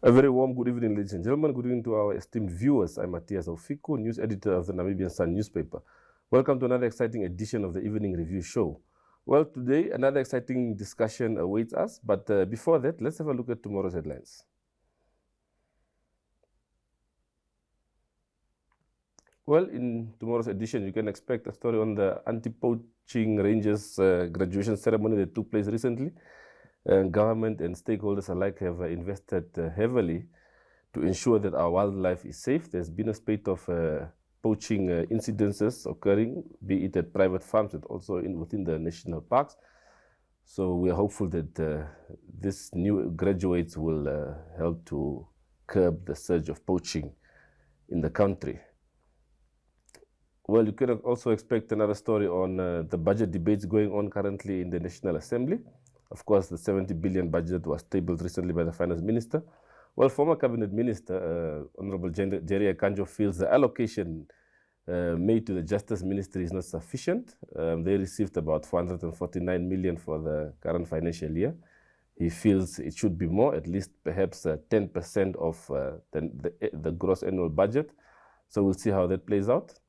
A very warm good evening, ladies and gentlemen. Good evening to our esteemed viewers. I'm Matthias Aufiku, news editor of the Namibian Sun newspaper. Welcome to another exciting edition of the Evening Review Show. Well, today, another exciting discussion awaits us, but before that, let's have a look at tomorrow's headlines. Well, in tomorrow's edition, you can expect a story on the anti-poaching rangers graduation ceremony that took place recently. Government and stakeholders alike have invested heavily to ensure that our wildlife is safe. There's been a spate of poaching incidences occurring, be it at private farms and also within the national parks. So we are hopeful that these new graduates will help to curb the surge of poaching in the country. Well, you can also expect another story on the budget debates going on currently in the National Assembly. Of course, the 70 billion budget was tabled recently by the Finance Minister. Well, former Cabinet Minister, Honorable Reeearch Kanjo, feels the allocation made to the Justice Ministry is not sufficient. They received about 449 million for the current financial year. He feels it should be more, at least perhaps 10% of the gross annual budget. So we'll see how that plays out.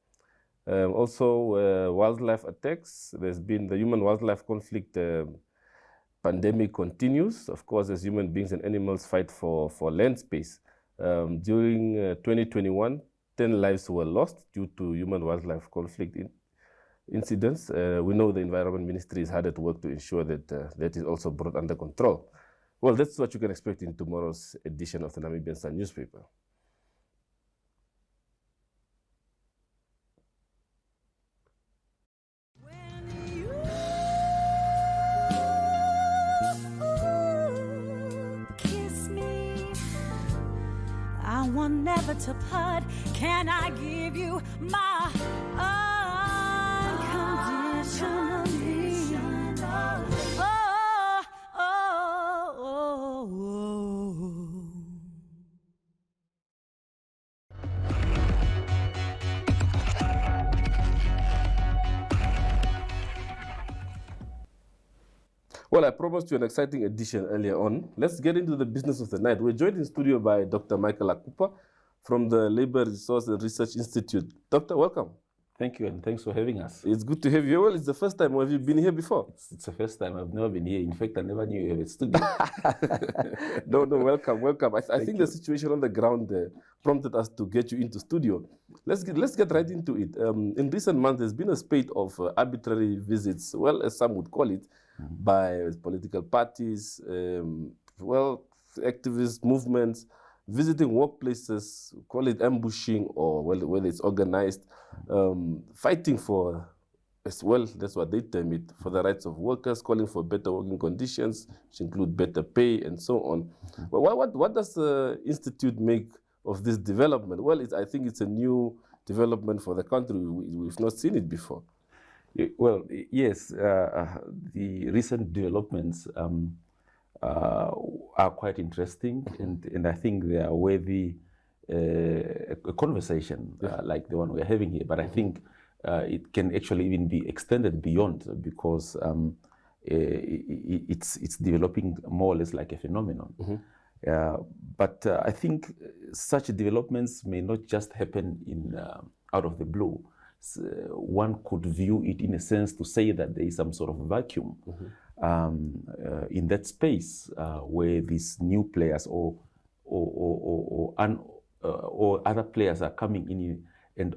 Also, wildlife attacks. There's been the human-wildlife conflict pandemic continues, of course, as human beings and animals fight for land space. During 2021, 10 lives were lost due to human-wildlife conflict incidents. We know the Environment Ministry is hard at work to ensure that that is also brought under control. Well, that's what you can expect in tomorrow's edition of the Namibian Sun newspaper. I want never to part. Can I give you my unconditionally? Oh, oh, oh, oh. Well, I promised you an exciting edition earlier on. Let's get into the business of the night. We're joined in studio by Dr.Michael Akuupa from the Labor Resource and Research Institute. Doctor, welcome. Thank you, and thanks for having us. It's good to have you. Well, it's the first time. Have you been here before? It's the first time. I've never been here. In fact, I never knew you had a studio. No, welcome. I think the situation on the ground prompted us to get you into studio. Let's get right into it. In recent months, there's been a spate of arbitrary visits, well, as some would call it, by political parties, activist movements, visiting workplaces, call it ambushing or whether it's organized, fighting for, as well, that's what they term it, for the rights of workers, calling for better working conditions, which include better pay and so on. Well, what does the Institute make of this development? Well, I think it's a new development for the country. We've not seen it before. Well, yes, the recent developments are quite interesting, and I think they are worthy a conversation like the one we're having here. But I think it can actually even be extended beyond, because it's developing more or less like a phenomenon. But I think such developments may not just happen out of the blue. One could view it in a sense to say that there is some sort of vacuum in that space where these new players or other players are coming in and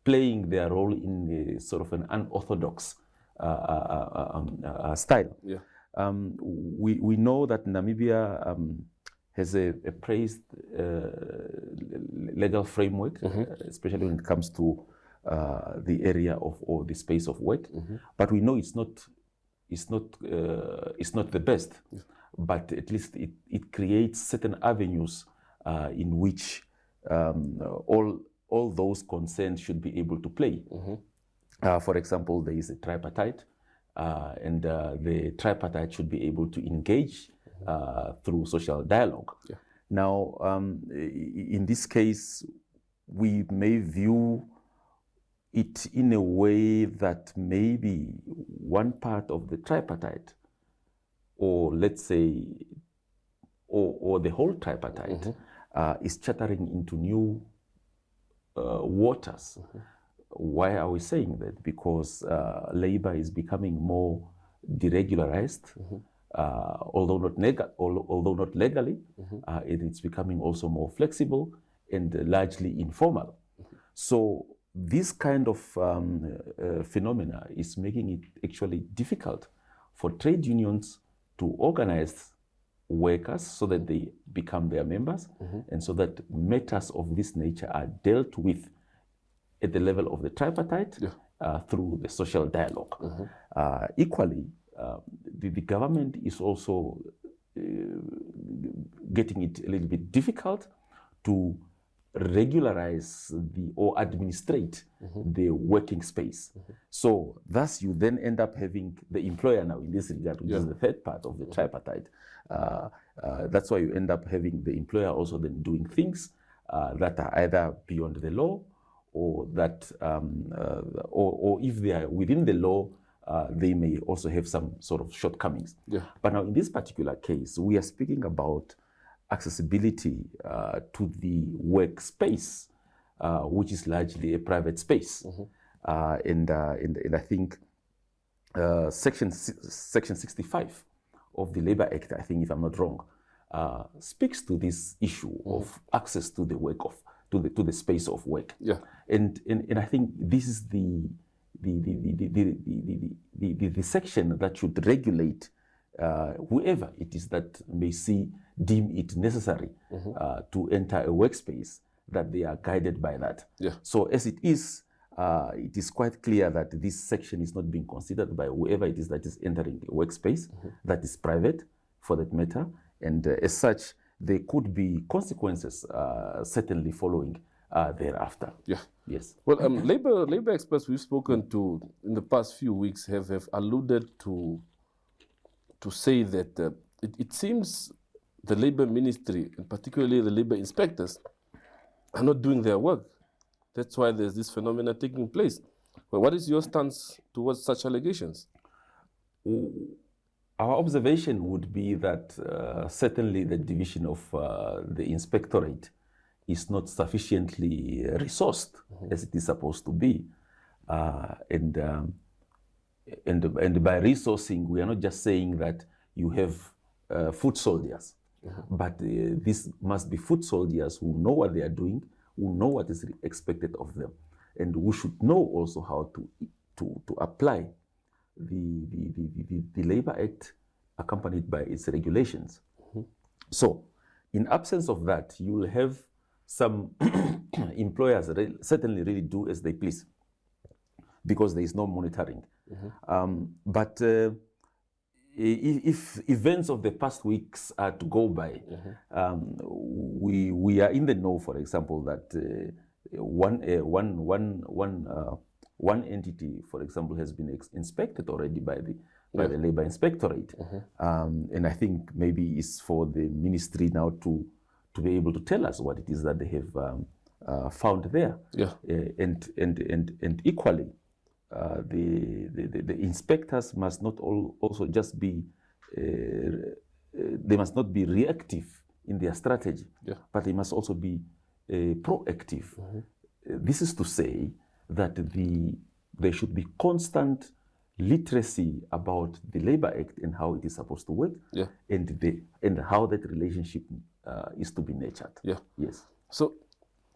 playing their role in a sort of an unorthodox style. Yeah. We know that Namibia has a praised legal framework, especially when it comes to the area of or the space of work, but we know it's not the best. But at least it creates certain avenues in which all those concerned should be able to play. For example, there is a tripartite, and the tripartite should be able to engage through social dialogue. Yeah. Now, in this case, we may view it in a way that maybe one part of the tripartite, or let's say or the whole tripartite is chartering into new waters. Why are we saying that? Because labor is becoming more deregularized, although not legally, and it's becoming also more flexible and largely informal. So this kind of phenomena is making it actually difficult for trade unions to organize workers so that they become their members, and so that matters of this nature are dealt with at the level of the tripartite through the social dialogue. Equally, the government is also getting it a little bit difficult to regularize or administrate the working space. So thus you then end up having the employer now in this regard, which is the third part of the tripartite. That's why you end up having the employer also then doing things that are either beyond the law, or that, or if they are within the law, they may also have some sort of shortcomings. But now in this particular case, we are speaking about accessibility to the workspace, which is largely a private space. And I think Section 65 of the Labour Act, I think if I'm not wrong, speaks to this issue of access to the work of to the space of work. And I think this is the section that should regulate whoever it is that may deem it necessary to enter a workspace, that they are guided by that. So as it is quite clear that this section is not being considered by whoever it is that is entering a workspace that is private, for that matter, and as such, there could be consequences certainly following thereafter. Yes. Well, labor experts we've spoken to in the past few weeks have alluded to say that it seems the labor ministry, and particularly the labor inspectors, are not doing their work. That's why there's this phenomena taking place. Well, what is your stance towards such allegations? Our observation would be that certainly the division of the inspectorate is not sufficiently resourced as it is supposed to be. And by resourcing, we are not just saying that you have foot soldiers, but this must be foot soldiers who know what they are doing, who know what is expected of them, and who should know also how to apply the Labour Act accompanied by its regulations. So in absence of that, you will have some employers certainly really do as they please, because there is no monitoring. But if events of the past weeks are to go by, we are in the know, for example, that one entity, for example, has been inspected already by the Labour Inspectorate, and I think maybe it's for the ministry now to be able to tell us what it is that they have found there. And equally, the inspectors must not also just be they must not be reactive in their strategy, but they must also be proactive. This is to say that there should be constant literacy about the Labour Act and how it is supposed to work, and how that relationship is to be nurtured. Yes. So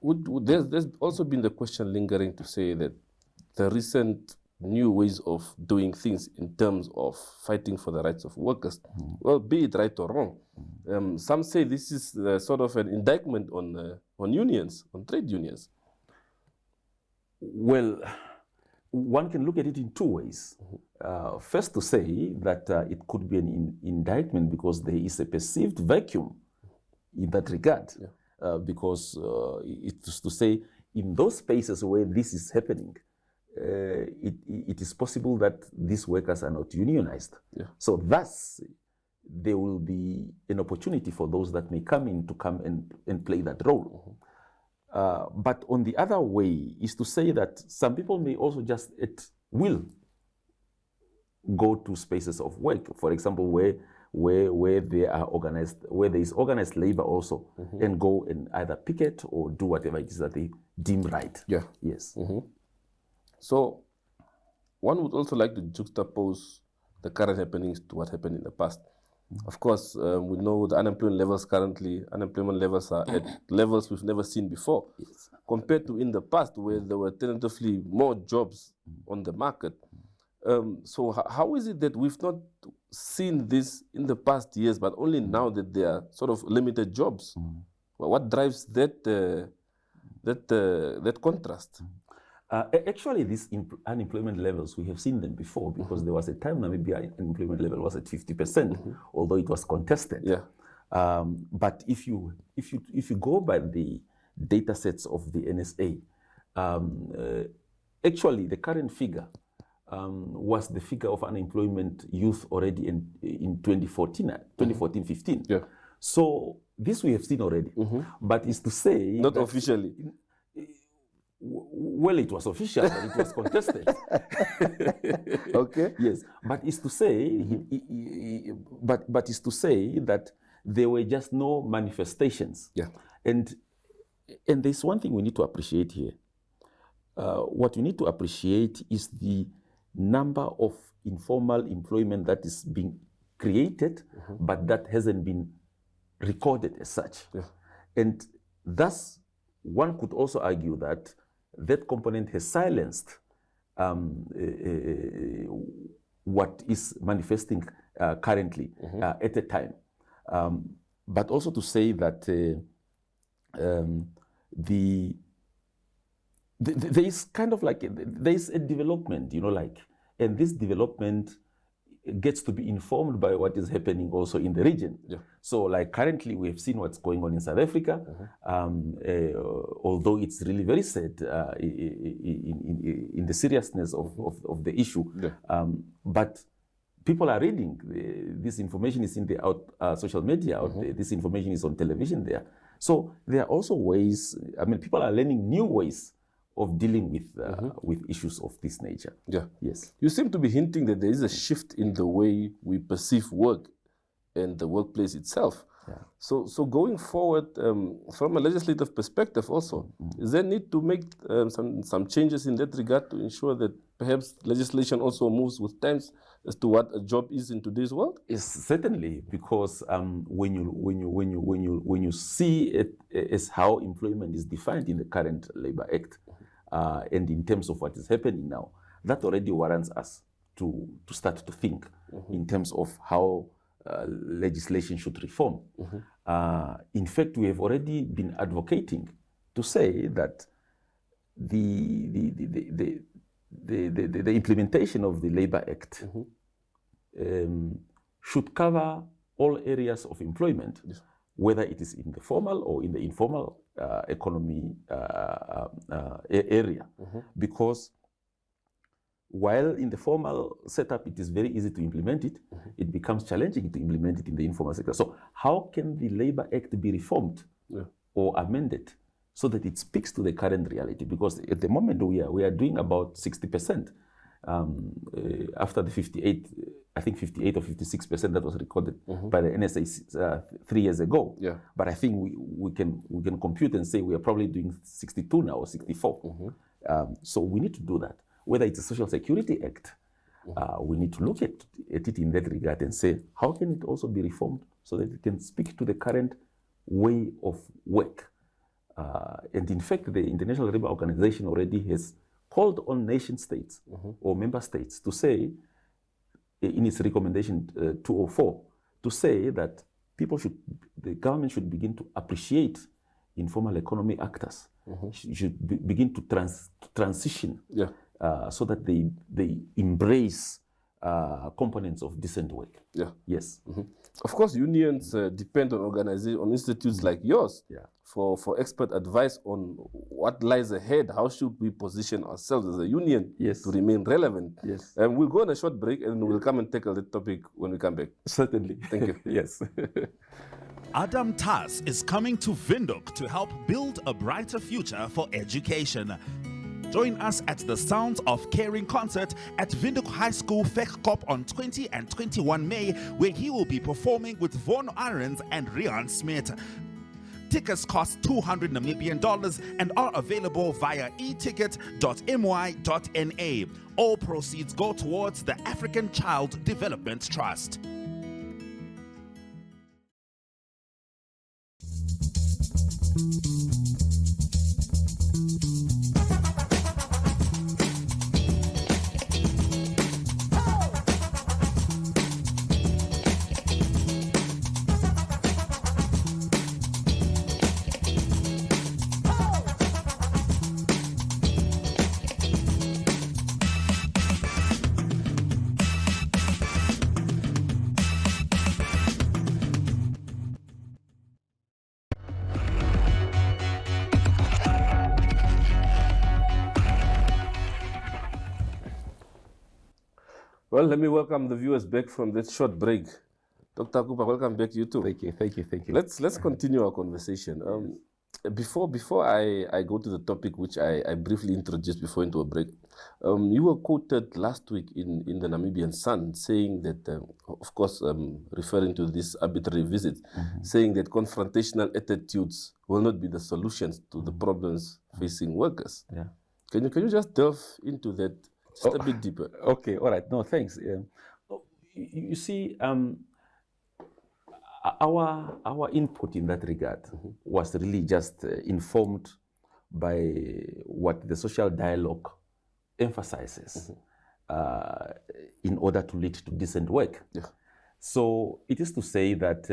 there's also been the question lingering to say that the recent new ways of doing things in terms of fighting for the rights of workers, well, be it right or wrong, some say this is sort of an indictment on unions, on trade unions. Well, one can look at it in two ways. First, to say that it could be an indictment because there is a perceived vacuum in that regard, because it is to say in those spaces where this is happening, it is possible that these workers are not unionized. So thus, there will be an opportunity for those that may come in to come and play that role. But on the other way is to say that some people may also just at will go to spaces of work, for example, where where there is organized labor also, and go and either picket or do whatever it is that they deem right. Yeah. Yes. So one would also like to juxtapose the current happenings to what happened in the past. Of course, we know the unemployment levels are at levels we've never seen before, compared to in the past where there were tentatively more jobs on the market. So how is it that we've not seen this in the past years, but only now that there are sort of limited jobs? What drives that contrast? Actually, these unemployment levels, we have seen them before, because there was a time Namibia unemployment level was at 50%, although it was contested. Yeah. But if you go by the data sets of the NSA, actually the current figure was the figure of unemployment youth already in 2014-15. Yeah. So this we have seen already, but is to say not officially. Well, it was official, but it was contested. Okay. Yes, but is to say, but is to say that there were just no manifestations. Yeah. And there's one thing we need to appreciate here. What we need to appreciate is the number of informal employment that is being created, but that hasn't been recorded as such. Yeah. And thus, one could also argue that that component has silenced what is manifesting currently at a time. But also to say that there is kind of like, there is a development, and this development gets to be informed by what is happening also in the region. Yeah. So like currently we have seen what's going on in South Africa, although it's really very sad in the seriousness of the issue. Yeah. But people are reading. This information is in the social media out there. This information is on television there. So there are also ways, people are learning new ways of dealing with issues of this nature. Yeah. Yes. You seem to be hinting that there is a shift in the way we perceive work and the workplace itself. Yeah. So going forward, from a legislative perspective also, is there need to make some changes in that regard to ensure that perhaps legislation also moves with times as to what a job is in today's world? Yes, certainly, because when you see it as how employment is defined in the current Labour Act, and in terms of what is happening now, that already warrants us to start to think in terms of how legislation should reform. In fact, we have already been advocating to say that the implementation of the Labour Act should cover all areas of employment, Yes. whether it is in the formal or in the informal economy area. Because while in the formal setup it is very easy to implement it, it becomes challenging to implement it in the informal sector. So how can the Labour Act be reformed or amended so that it speaks to the current reality? Because at the moment we are doing about 60%. After the 58 or 56% that was recorded by the NSA 3 years ago. Yeah. But I think we can compute and say we are probably doing 62 now or 64. So we need to do that. Whether it's a Social Security Act, we need to look at it in that regard and say, how can it also be reformed so that it can speak to the current way of work? And in fact, the International Labour Organization already has called on nation states or member states to say, in its recommendation 204, to say that the government should begin to appreciate informal economy actors, should begin to transition so that they embrace components of decent work. Yeah. Yes. Of course, unions depend on organizations, on institutes like yours for expert advice on what lies ahead. How should we position ourselves as a union to remain relevant? Yes. And we'll go on a short break and we'll come and tackle that topic when we come back. Certainly. Thank you. Yes. Adam Tas is coming to Windhoek to help build a brighter future for education. Join us at the Sounds of Caring concert at Windhoek High School Vegkop on 20 and 21 May, where he will be performing with Von Arends and Rian Smith. Tickets cost $200 Namibian and are available via eticket.my.na. All proceeds go towards the African Child Development Trust. Well, let me welcome the viewers back from that short break. Dr. Akuupa, welcome back to you too. Thank you. Let's continue our conversation. Before I go to the topic which I briefly introduced before into a break, you were quoted last week in the Namibian Sun saying that, of course, referring to this arbitrary visit, saying that confrontational attitudes will not be the solutions to the problems facing workers. Yeah. Can you just delve into that just a bit deeper? Okay, all right. No, thanks. You see, our input in that regard was really just informed by what the social dialogue emphasizes in order to lead to decent work. Yeah. So it is to say that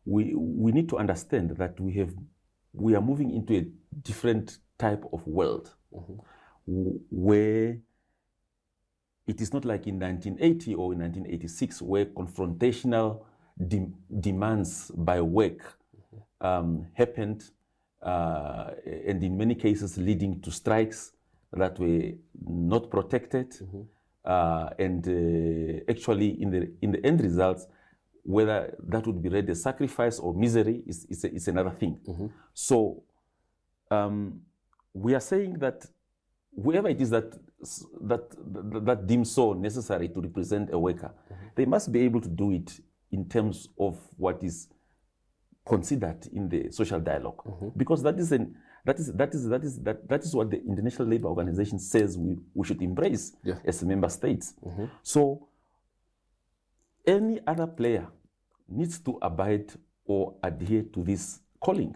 we need to understand that we are moving into a different type of world where it is not like in 1980 or in 1986 where confrontational demands by work happened and in many cases leading to strikes that were not protected and actually in the end results, whether that would be read as sacrifice or misery is another thing. So we are saying that whoever it is that deems so necessary to represent a worker, they must be able to do it in terms of what is considered in the social dialogue, because that is what the International Labour Organization says we should embrace as member states. So any other player needs to abide or adhere to this calling.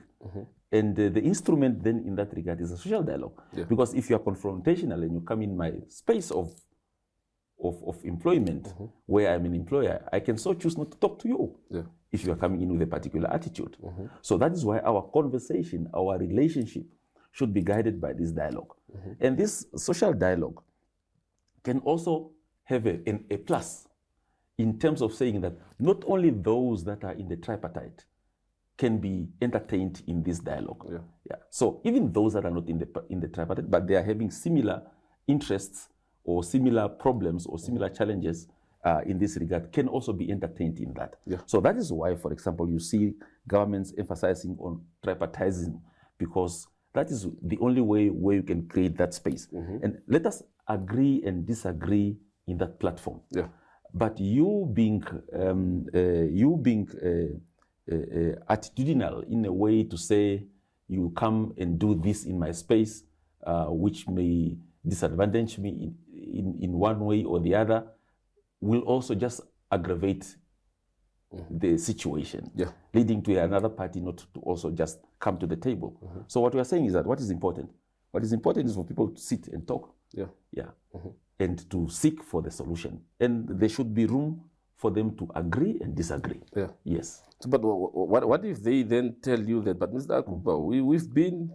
And the instrument then in that regard is a social dialogue. Because if you are confrontational and you come in my space of employment, where I'm an employer, I can so choose not to talk to you if you are coming in with a particular attitude. So that is why our conversation, our relationship should be guided by this dialogue. And this social dialogue can also have a plus in terms of saying that not only those that are in the tripartite can be entertained in this dialogue. So even those that are not in the tripartite, but they are having similar interests or similar problems or similar challenges in this regard, can also be entertained in that. So that is why, for example, you see governments emphasizing on tripartism, because that is the only way where you can create that space. And let us agree and disagree in that platform. But you being attitudinal in a way to say you come and do this in my space, which may disadvantage me in one way or the other, will also just aggravate the situation, leading to another party not to also just come to the table. So what we are saying is that what is important? What is important is for people to sit and talk, and to seek for the solution. And there should be room for them to agree and disagree. Yes. So, but what if they then tell you that, but Mr. Akuupa, we've been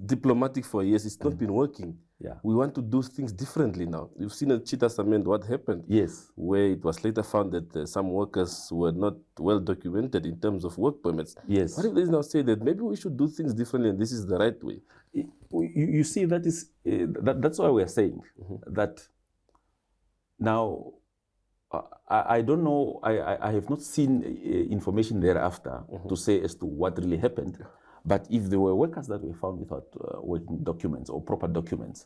diplomatic for years, it's not been working. We want to do things differently now. You've seen at Cheetah Cement what happened. Where it was later found that some workers were not well documented in terms of work permits. What if they now say that maybe we should do things differently and this is the right way? You see, that is that's why we are saying that now. I don't know, I have not seen information thereafter to say as to what really happened, But if there were workers that were found without working documents or proper documents,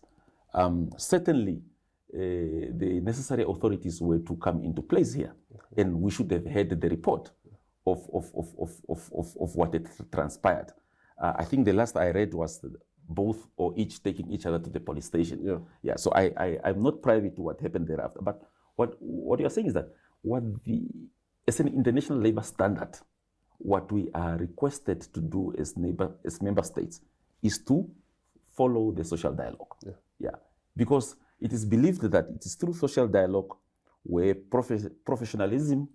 certainly the necessary authorities were to come into place here, and we should have had the report of what had transpired. I think the last I read was both or each taking each other to the police station. Yeah. So I'm not privy to what happened thereafter. But what you're saying is that as an international labor standard, what we are requested to do as member states is to follow the social dialogue. Yeah. Because it is believed that it is through social dialogue where professionalism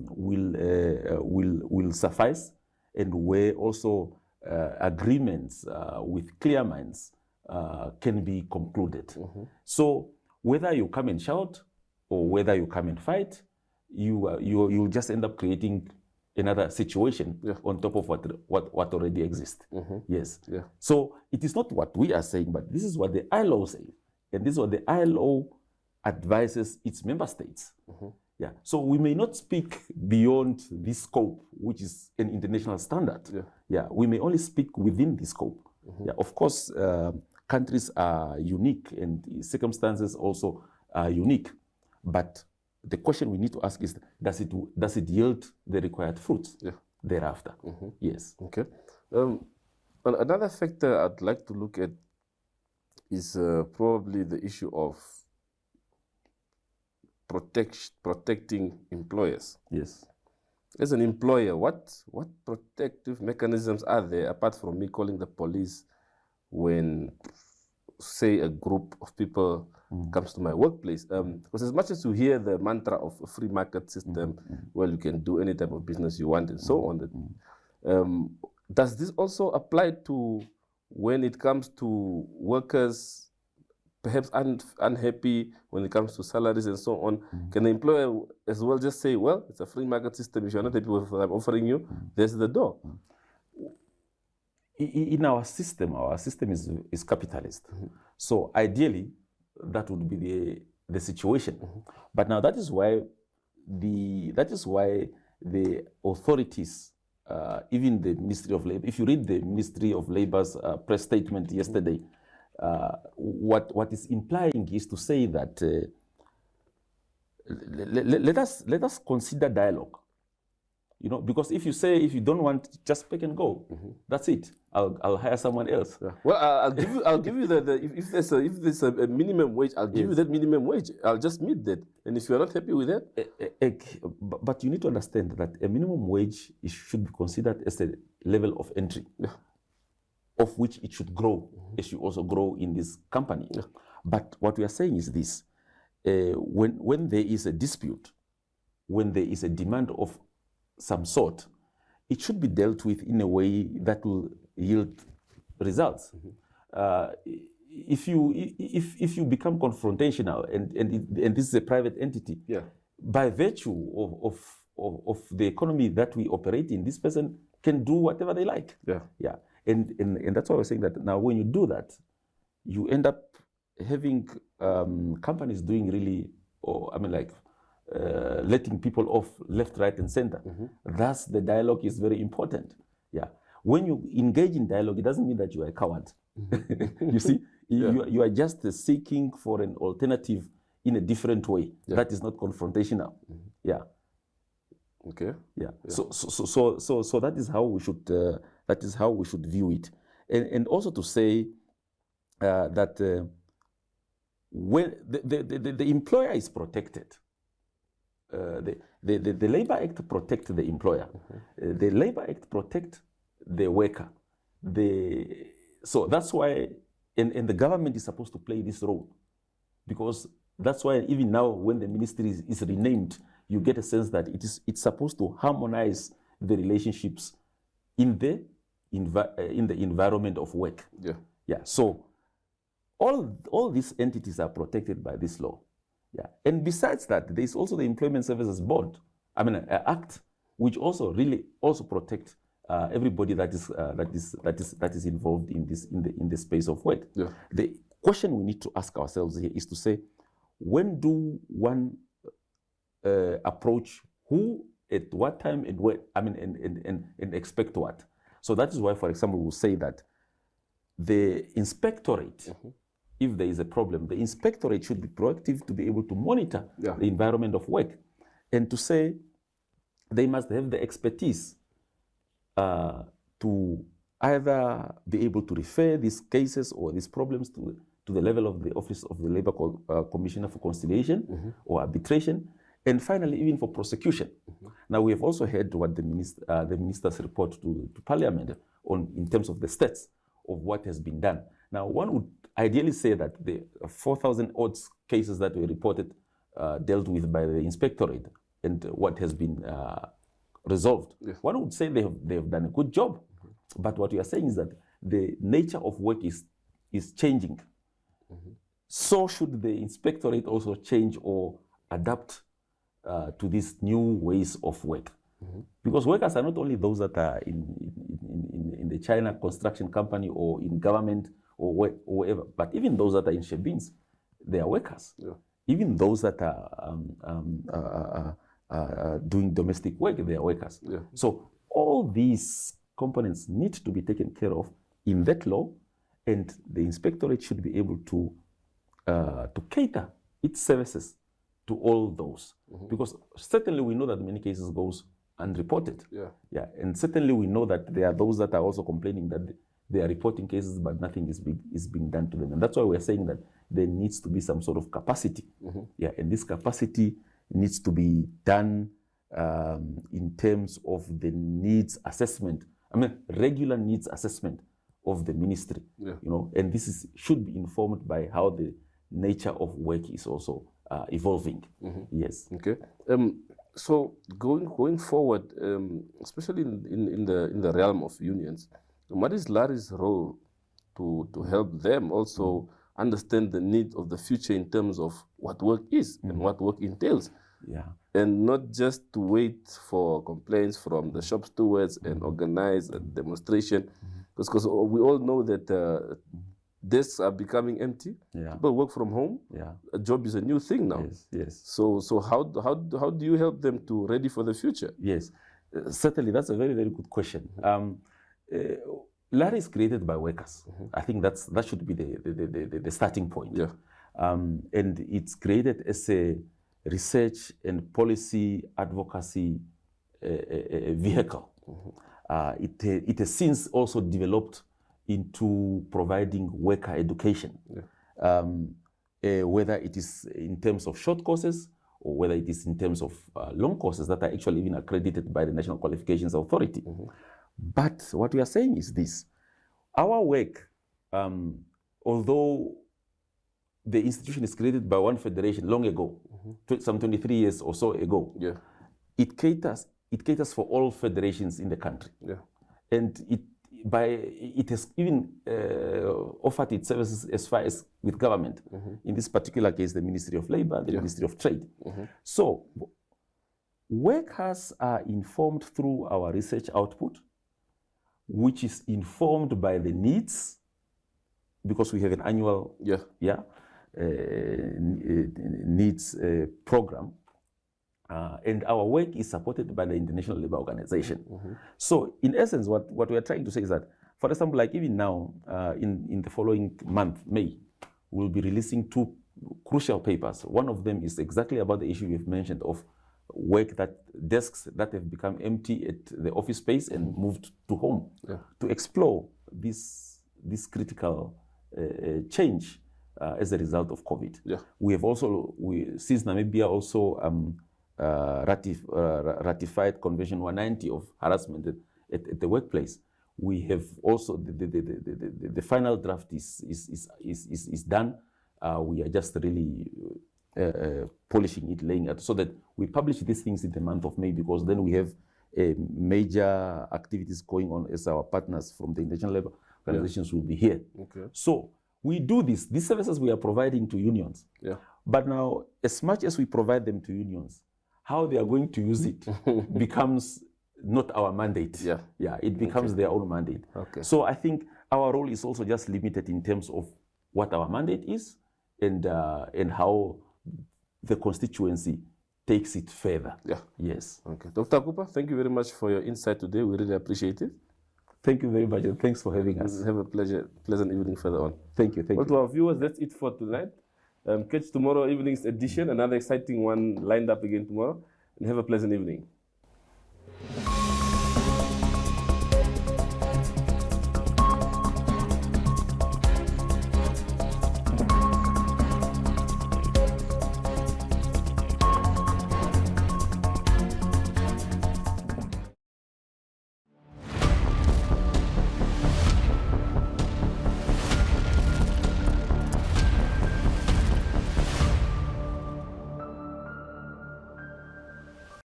will suffice, and where also agreements with clear minds can be concluded. So whether you come and shout or whether you come and fight, you'll just end up creating another situation on top of what already exists. Yes. So it is not what we are saying, but this is what the ILO says, and this is what the ILO advises its member states. Yeah. So we may not speak beyond this scope, which is an international standard. Yeah. We may only speak within this scope. Yeah. Of course, countries are unique and circumstances also are unique, but the question we need to ask is, does it yield the required fruits thereafter? Yes. Okay. Another factor I'd like to look at is probably the issue of protecting employers. Yes. As an employer, what protective mechanisms are there apart from me calling the police when, say, a group of people comes to my workplace? Because as much as you hear the mantra of a free market system, well, you can do any type of business you want and so on. Does this also apply to when it comes to workers perhaps unhappy when it comes to salaries and so on? Can the employer as well just say, well, it's a free market system, if you're not happy with what I'm offering you, there's the door? In our system is capitalist. So ideally, that would be the situation. But now that is why the authorities, even the Ministry of Labor, if you read the Ministry of Labor's press statement yesterday, what is implying is to say that let us consider dialogue. You know, because if you don't want, just pick and go. That's it. I'll hire someone else. Well, I'll give you if there's a minimum wage, I'll give you that minimum wage. I'll just meet that. And if you're not happy with that, but you need to understand that a minimum wage should be considered as a level of entry, of which it should grow as you also grow in this company. But what we are saying is this: when there is a dispute, when there is a demand of some sort, it should be dealt with in a way that will yield results. If you become confrontational and this is a private entity, by virtue of the economy that we operate in, this person can do whatever they like. And that's why we're saying that now when you do that, you end up having companies doing really, letting people off left, right, and center. Thus, the dialogue is very important. When you engage in dialogue, it doesn't mean that you are a coward. You see, you are just seeking for an alternative in a different way. That is not confrontational. Okay. So that is how we should view it, and also to say that when the employer is protected. The Labor Act protects the employer. The Labor Act protects the worker. So that's why, and the government is supposed to play this role, because that's why even now when the ministry is renamed, you get a sense that it's supposed to harmonize the relationships in the environment of work. So all these entities are protected by this law. And besides that, there is also the Employment Services Board, an act which also protects everybody that is involved in the space of work. The question we need to ask ourselves here is to say, when do one approach who at what time and where? And expect what? So that is why, for example, we'll say that the inspectorate, if there is a problem, the inspectorate should be proactive to be able to monitor the environment of work and to say they must have the expertise to either be able to refer these cases or these problems to the level of the Office of the Labour Commissioner for Conciliation or Arbitration, and finally even for prosecution. Now we have also heard what the minister's report to Parliament in terms of the stats of what has been done. Now one would ideally say that the 4,000 odd cases that were reported dealt with by the inspectorate and what has been resolved. One would say they have done a good job. But what we are saying is that the nature of work is changing. So should the inspectorate also change or adapt to these new ways of work? Because workers are not only those that are in the China construction company or in government or wherever, but even those that are in shebeens, they are workers. Even those that are doing domestic work, they are workers. So all these components need to be taken care of in that law, and the inspectorate should be able to cater its services to all those. Because certainly we know that many cases goes unreported. And certainly we know that there are those that are also complaining that they are reporting cases, but nothing is being done to them. And that's why we're saying that there needs to be some sort of capacity. And this capacity needs to be done in terms of the needs assessment. I mean, regular needs assessment of the ministry, you know, and this should be informed by how the nature of work is also evolving. Yes. Okay. So going forward, especially in the realm of unions, what is Larry's role to help them also understand the needs of the future in terms of what work is and what work entails? And not just to wait for complaints from the shop stewards and organize a demonstration, because we all know that desks are becoming empty. People work from home. A job is a new thing now. So how do you help them to ready for the future? Certainly, that's a very, very good question. Larry is created by workers. I think that should be the starting point. And it's created as a research and policy advocacy vehicle. It has since also developed into providing worker education, whether it is in terms of short courses or whether it is in terms of long courses that are actually even accredited by the National Qualifications Authority. But what we are saying is this: our work, although the institution is created by one federation long ago, some 23 years or so ago, it caters for all federations in the country. And it has even offered its services as far as with government. In this particular case, the Ministry of Labour, the Ministry of Trade. So workers are informed through our research output, which is informed by the needs, because we have an annual needs program, and our work is supported by the International Labour Organization. So in essence, what we are trying to say is that, for example, like even now, in the following month, May, we'll be releasing 2 crucial papers. One of them is exactly about the issue we've mentioned of work, that desks that have become empty at the office space and moved to home, to explore this critical change as a result of COVID. We have also, since Namibia also ratified Convention 190 of harassment at the workplace, we have also the final draft is done. We are just really polishing it, laying it, so that we publish these things in the month of May, because then we have major activities going on as our partners from the International Labour Organizations will be here. So we do this. These services we are providing to unions. But now, as much as we provide them to unions, how they are going to use it becomes not our mandate. It becomes their own mandate. So I think our role is also just limited in terms of what our mandate is and how the constituency takes it further. Yes. Dr. Akuupa, thank you very much for your insight today. We really appreciate it. Thank you very much, and thanks for having us. Have a pleasant evening further on. Thank you. Well, to our viewers, that's it for tonight. Catch tomorrow evening's edition, another exciting one lined up again tomorrow, and have a pleasant evening.